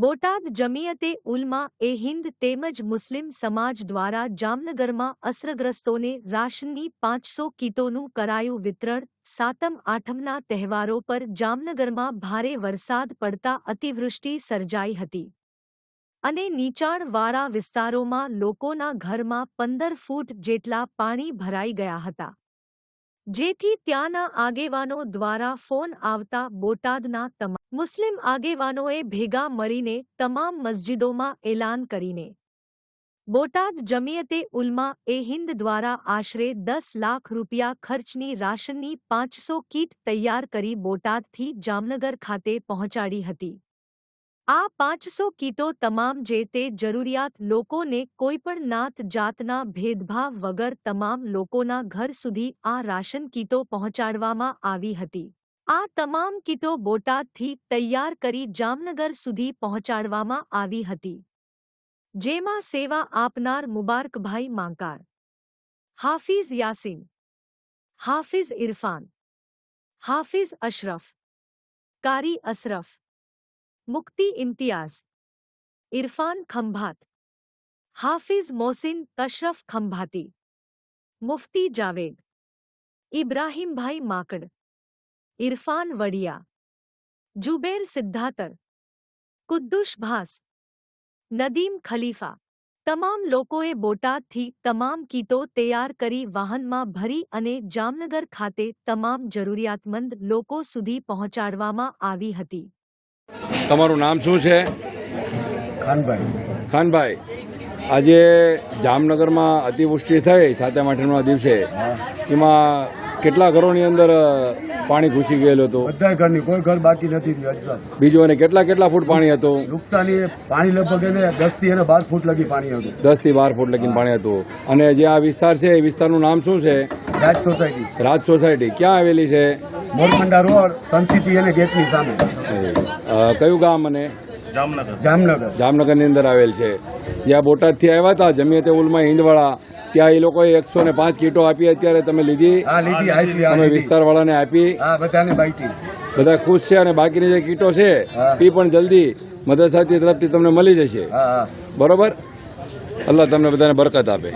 બોટાદ જમિયતે ઉલમા એ હિન્દ તેમજ મુસ્લિમ સમાજ દ્વારા જામનગરમાં અસરગ્રસ્તોને રાશનની 500 કીટોનું કરાયું વિતરણ। સાતમ આઠમના તહેવારો પર જામનગરમાં ભારે વરસાદ પડતા અતિવૃષ્ટિ સર્જાઈ હતી અને નીચાણવાળા વિસ્તારોમાં લોકોના ઘરમાં 15 ફૂટ જેટલા પાણી ભરાઈ ગયા હતા, જેથી ત્યાંના આગેવાનો દ્વારા ફોન આવતા બોટાદના તમામ મુસ્લિમ આગેવાનોએ ભેગા મળીને તમામ મસ્જિદોમાં એલાન કરીને બોટાદ જમિયતે ઉલમા એ હિન્દ દ્વારા આશરે 10 લાખ રૂપિયા ખર્ચની રાશનની 500 કીટ તૈયાર કરી બોટાદથી જામનગર ખાતે પહોંચાડી હતી। આ 500 કીટો તમામ જે તે જરૂરિયાત લોકોને કોઈપણ નાત જાતના ભેદભાવ વગર તમામ લોકોના ઘર સુધી આ રાશન કીટો પહોંચાડવામાં આવી હતી। આ તમામ કીટો બોટાદથી તૈયાર કરી જામનગર સુધી પહોંચાડવામાં આવી હતી, જેમાં સેવા આપનાર મુબારકભાઈ માંકાર, હાફિઝ યાસીન, હાફિઝ ઇરફાન, હાફિઝ અશરફ, કારી અશરફ, મુક્તિ ઇમ્તિયાઝ, ઇરફાન ખંભાત, હાફિઝ મોહસિન કશરફ ખંભાતી, મુફ્તી જાવેદ, ઇબ્રાહીમભાઈ માકડ, ઇરફાન વડિયા, જુબેર સિદ્ધાતર, કુદ્દુશ ભાસ, નદીમ ખલીફા તમામ લોકોએ બોટાદથી તમામ કીટો તૈયાર કરી વાહનમાં ભરી અને જામનગર ખાતે તમામ જરૂરિયાતમંદ લોકો સુધી પહોંચાડવામાં આવી હતી। તમારું નામ શું છે? ખાનભાઈ, આજે જામનગરમાં અતિવૃષ્ટિ થઈ સાતમ આઠમના દિવસે, એમાં કેટલા ઘરોની અંદર પાણી ઘૂસી ગયેલું હતું? બધા ઘરની, કોઈ ઘર બાકી નથી થયું। બીજું અને કેટલા ફૂટ પાણી હતું? નુકસાની પાણી લગભગ 10 થી 12 ફૂટ લગી પાણી હતું। 10 થી 12 ફૂટ લગીને પાણી હતું। અને જે આ વિસ્તાર છે એ વિસ્તારનું નામ શું છે? રાજ સોસાયટી। રાજ સોસાયટી ક્યાં આવેલી છે? મોરમંડા રોડ, સનસિટી અને ગેટની સામે। કયું ગામ? અને જામનગરની અંદર આવેલ છે। જ્યાં બોટાદથી આવ્યા હતા જમિયતે ઉલમા હિન્દવાળા, ત્યાં એ લોકોએ 105 કીટો આપી, અત્યારે તમે લીધી? તમે વિસ્તારવાળાને આપી? બધાને બાકી, બધા ખુશ છે અને બાકીની જે કીટો છે એ પણ જલ્દી મદરસાથી તરફથી તમને મળી જશે, બરોબર? અલ્લાહ તમને બધાને બરકત આપે।